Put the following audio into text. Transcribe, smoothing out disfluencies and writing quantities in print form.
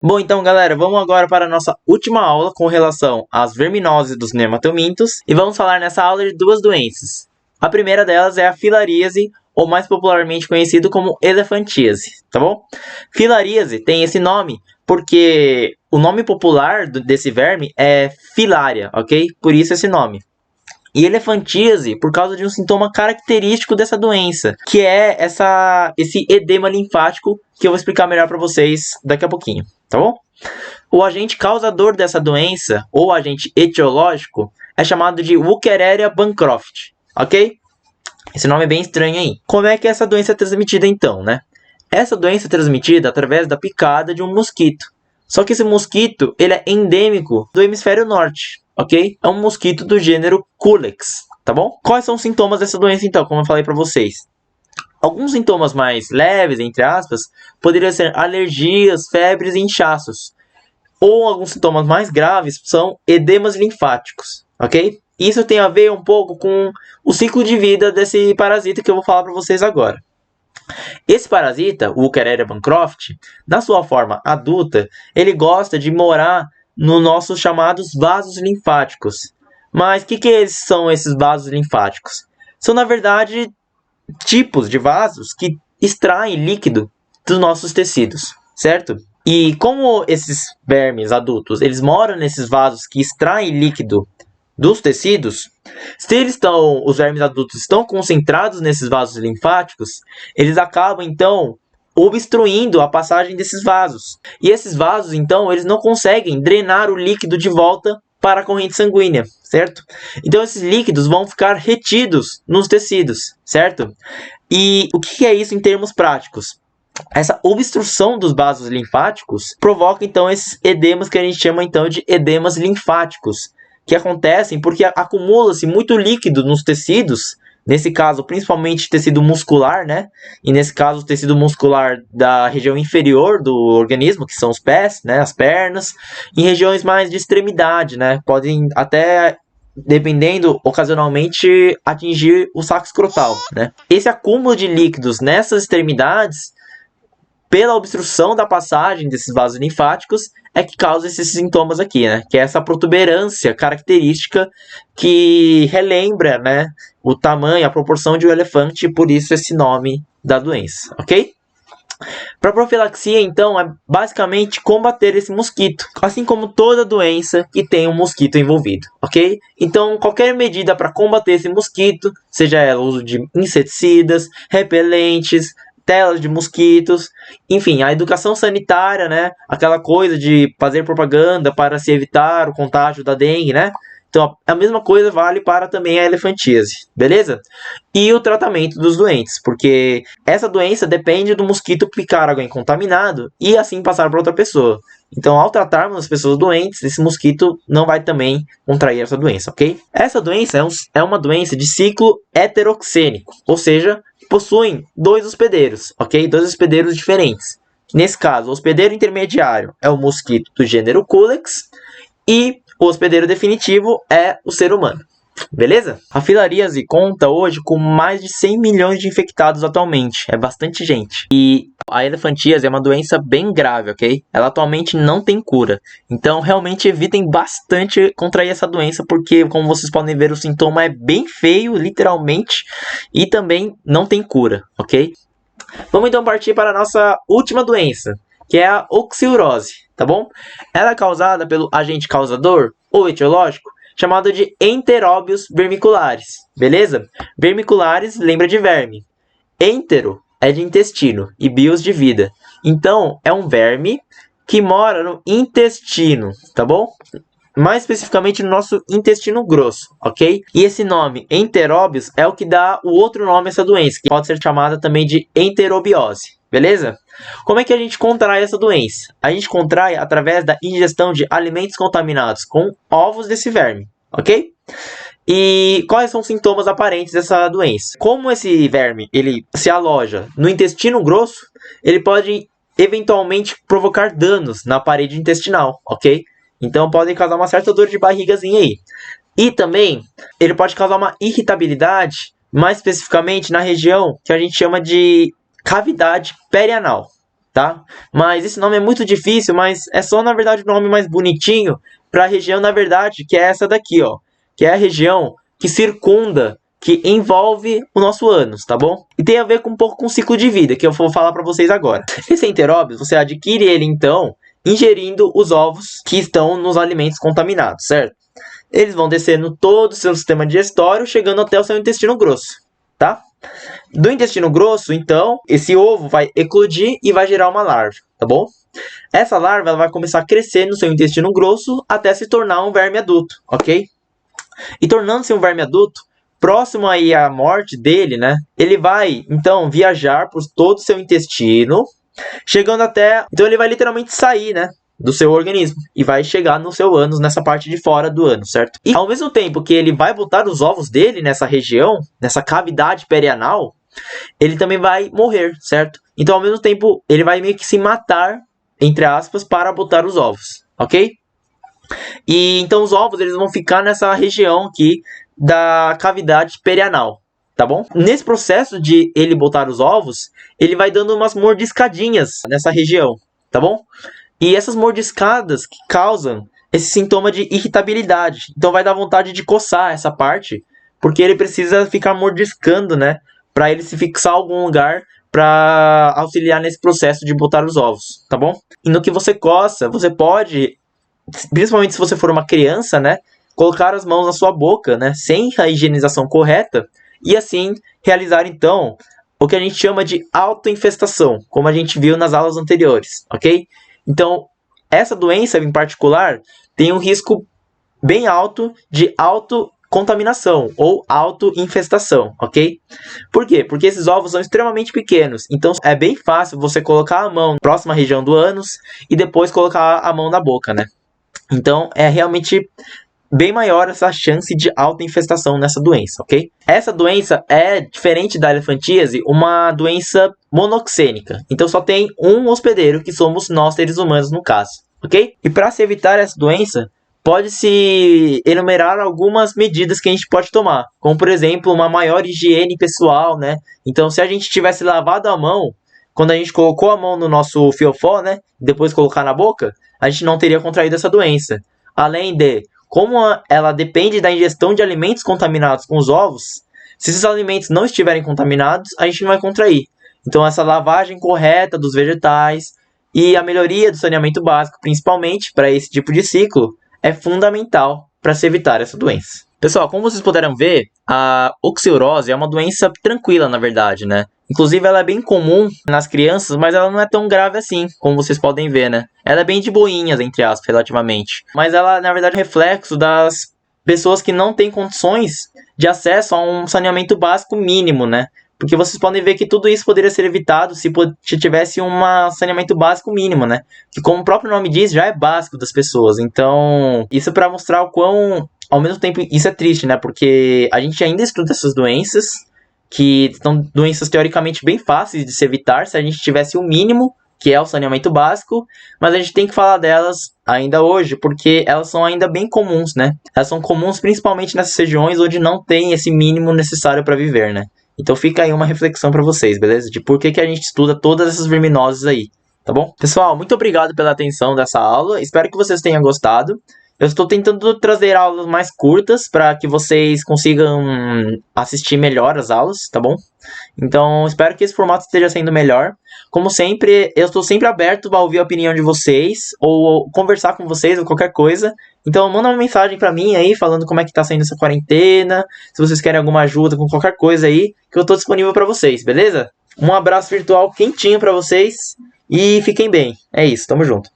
Bom, então, galera, vamos agora para a nossa última aula com relação às verminoses dos nematomintos e vamos falar nessa aula de duas doenças. A primeira delas é a filaríase, ou mais popularmente conhecido como elefantíase, tá bom? Filaríase tem esse nome porque o nome popular desse verme é filária, ok? Por isso esse nome. E elefantíase por causa de um sintoma característico dessa doença, que é esse edema linfático, que eu vou explicar melhor para vocês daqui a pouquinho, tá bom? O agente causador dessa doença, ou agente etiológico, é chamado de Wuchereria bancroft, ok? Esse nome é bem estranho aí. Como é que essa doença é transmitida então, né? Essa doença é transmitida através da picada de um mosquito. Só que esse mosquito, ele é endêmico do hemisfério norte, ok? É um mosquito do gênero Culex, tá bom? Quais são os sintomas dessa doença então, como eu falei para vocês? Alguns sintomas mais leves, entre aspas, poderiam ser alergias, febres e inchaços. Ou alguns sintomas mais graves são edemas linfáticos, ok? Isso tem a ver um pouco com o ciclo de vida desse parasita que eu vou falar para vocês agora. Esse parasita, o Wuchereria bancroft, na sua forma adulta, ele gosta de morar nos nossos chamados vasos linfáticos. Mas o que são esses vasos linfáticos? São, na verdade, tipos de vasos que extraem líquido dos nossos tecidos, certo? E como esses vermes adultos, eles moram nesses vasos que extraem líquido dos tecidos, se os vermes adultos estão concentrados nesses vasos linfáticos, eles acabam então obstruindo a passagem desses vasos. E esses vasos então, eles não conseguem drenar o líquido de volta para a corrente sanguínea, certo? Então esses líquidos vão ficar retidos nos tecidos, certo? E o que é isso em termos práticos? Essa obstrução dos vasos linfáticos provoca então esses edemas que a gente chama então de edemas linfáticos, que acontecem porque acumula-se muito líquido nos tecidos, nesse caso principalmente tecido muscular, né? E nesse caso o tecido muscular da região inferior do organismo, que são os pés, né? As pernas, em regiões mais de extremidade, né? Podem até, dependendo, ocasionalmente atingir o saco escrotal, né? Esse acúmulo de líquidos nessas extremidades, pela obstrução da passagem desses vasos linfáticos, é que causa esses sintomas aqui, né? Que é essa protuberância característica que relembra, né, o tamanho, a proporção de um elefante, e por isso esse nome da doença, ok? Para profilaxia, então, é basicamente combater esse mosquito, assim como toda doença que tem um mosquito envolvido, ok? Então, qualquer medida para combater esse mosquito, seja ela o uso de inseticidas, repelentes, telas de mosquitos, enfim, a educação sanitária, né? Aquela coisa de fazer propaganda para se evitar o contágio da dengue, né? Então, a mesma coisa vale para também a elefantíase, beleza? E o tratamento dos doentes, porque essa doença depende do mosquito picar alguém contaminado e assim passar para outra pessoa. Então, ao tratarmos as pessoas doentes, esse mosquito não vai também contrair essa doença, ok? Essa doença é uma doença de ciclo heteroxênico, ou seja, possuem dois hospedeiros, ok? Dois hospedeiros diferentes. Nesse caso, o hospedeiro intermediário é o mosquito do gênero Culex e o hospedeiro definitivo é o ser humano. Beleza? A filaríase conta hoje com mais de 100 milhões de infectados atualmente. É bastante gente. E a elefantíase é uma doença bem grave, ok? Ela atualmente não tem cura. Então, realmente evitem bastante contrair essa doença, porque, como vocês podem ver, o sintoma é bem feio, literalmente, e também não tem cura, ok? Vamos então partir para a nossa última doença, que é a oxiurose, tá bom? Ela é causada pelo agente causador, ou etiológico, chamado de enteróbios vermiculares, beleza? Vermiculares lembra de verme. Entero é de intestino e bios de vida. Então, é um verme que mora no intestino, tá bom? Mais especificamente no nosso intestino grosso, ok? E esse nome, enteróbios, é o que dá o outro nome a essa doença, que pode ser chamada também de enterobiose, beleza? Como é que a gente contrai essa doença? A gente contrai através da ingestão de alimentos contaminados com ovos desse verme, ok? E quais são os sintomas aparentes dessa doença? Como esse verme ele se aloja no intestino grosso, ele pode eventualmente provocar danos na parede intestinal, ok? Então podem causar uma certa dor de barrigazinha aí. E também ele pode causar uma irritabilidade, mais especificamente na região que a gente chama de cavidade perianal, tá? Mas esse nome é muito difícil, mas é só, na verdade, o nome mais bonitinho para a região, na verdade, que é essa daqui, ó. Que é a região que circunda, que envolve o nosso ânus, tá bom? E tem a ver com um pouco com o ciclo de vida, que eu vou falar para vocês agora. Esse enteróbio, você adquire ele, então, ingerindo os ovos que estão nos alimentos contaminados, certo? Eles vão descendo todo o seu sistema digestório, chegando até o seu intestino grosso, tá? Do intestino grosso, então, esse ovo vai eclodir e vai gerar uma larva, tá bom? Essa larva ela vai começar a crescer no seu intestino grosso até se tornar um verme adulto, ok? E tornando-se um verme adulto, próximo aí à morte dele, né? Ele vai, então, viajar por todo o seu intestino, chegando até... Então ele vai literalmente sair, né? Do seu organismo e vai chegar no seu ânus, nessa parte de fora do ânus, certo? E ao mesmo tempo que ele vai botar os ovos dele nessa região, nessa cavidade perianal, ele também vai morrer, certo? Então ao mesmo tempo ele vai meio que se matar, entre aspas, para botar os ovos, ok? E então os ovos eles vão ficar nessa região aqui da cavidade perianal, tá bom? Nesse processo de ele botar os ovos, ele vai dando umas mordiscadinhas nessa região, tá bom? E essas mordiscadas que causam esse sintoma de irritabilidade. Então vai dar vontade de coçar essa parte, porque ele precisa ficar mordiscando, né? Para ele se fixar em algum lugar para auxiliar nesse processo de botar os ovos, tá bom? E no que você coça, você pode, principalmente se você for uma criança, né? Colocar as mãos na sua boca, né? Sem a higienização correta e assim realizar então o que a gente chama de autoinfestação, como a gente viu nas aulas anteriores, ok? Então, essa doença em particular tem um risco bem alto de autocontaminação ou autoinfestação, ok? Por quê? Porque esses ovos são extremamente pequenos, então é bem fácil você colocar a mão na próxima região do ânus e depois colocar a mão na boca, né? Então, é realmente bem maior essa chance de autoinfestação nessa doença, ok? Essa doença é, diferente da elefantíase, uma doença monoxênica. Então só tem um hospedeiro, que somos nós seres humanos no caso, ok? E para se evitar essa doença, pode-se enumerar algumas medidas que a gente pode tomar, como por exemplo, uma maior higiene pessoal, né? Então se a gente tivesse lavado a mão, quando a gente colocou a mão no nosso fiofó, né? Depois colocar na boca, a gente não teria contraído essa doença. Além de... Como ela depende da ingestão de alimentos contaminados com os ovos, se esses alimentos não estiverem contaminados, a gente não vai contrair. Então essa lavagem correta dos vegetais e a melhoria do saneamento básico, principalmente para esse tipo de ciclo, é fundamental para se evitar essa doença. Pessoal, como vocês puderam ver, a oxiurose é uma doença tranquila, na verdade, né? Inclusive, ela é bem comum nas crianças, mas ela não é tão grave assim, como vocês podem ver, né? Ela é bem de boinhas, entre aspas, relativamente. Mas ela, na verdade, é um reflexo das pessoas que não têm condições de acesso a um saneamento básico mínimo, né? Porque vocês podem ver que tudo isso poderia ser evitado se tivesse um saneamento básico mínimo, né? Que, como o próprio nome diz, já é básico das pessoas. Então, isso é para mostrar o quão... Ao mesmo tempo, isso é triste, né? Porque a gente ainda estuda essas doenças, que são doenças teoricamente bem fáceis de se evitar se a gente tivesse o mínimo, que é o saneamento básico, mas a gente tem que falar delas ainda hoje, porque elas são ainda bem comuns, né? Elas são comuns principalmente nessas regiões onde não tem esse mínimo necessário para viver, né? Então fica aí uma reflexão para vocês, beleza? De por que a gente estuda todas essas verminoses aí, tá bom? Pessoal, muito obrigado pela atenção dessa aula, espero que vocês tenham gostado. Eu estou tentando trazer aulas mais curtas para que vocês consigam assistir melhor as aulas, tá bom? Então, espero que esse formato esteja sendo melhor. Como sempre, eu estou sempre aberto a ouvir a opinião de vocês, ou conversar com vocês, ou qualquer coisa. Então, manda uma mensagem para mim aí, falando como é que tá saindo essa quarentena, se vocês querem alguma ajuda com qualquer coisa aí, que eu estou disponível para vocês, beleza? Um abraço virtual quentinho para vocês, e fiquem bem. É isso, tamo junto.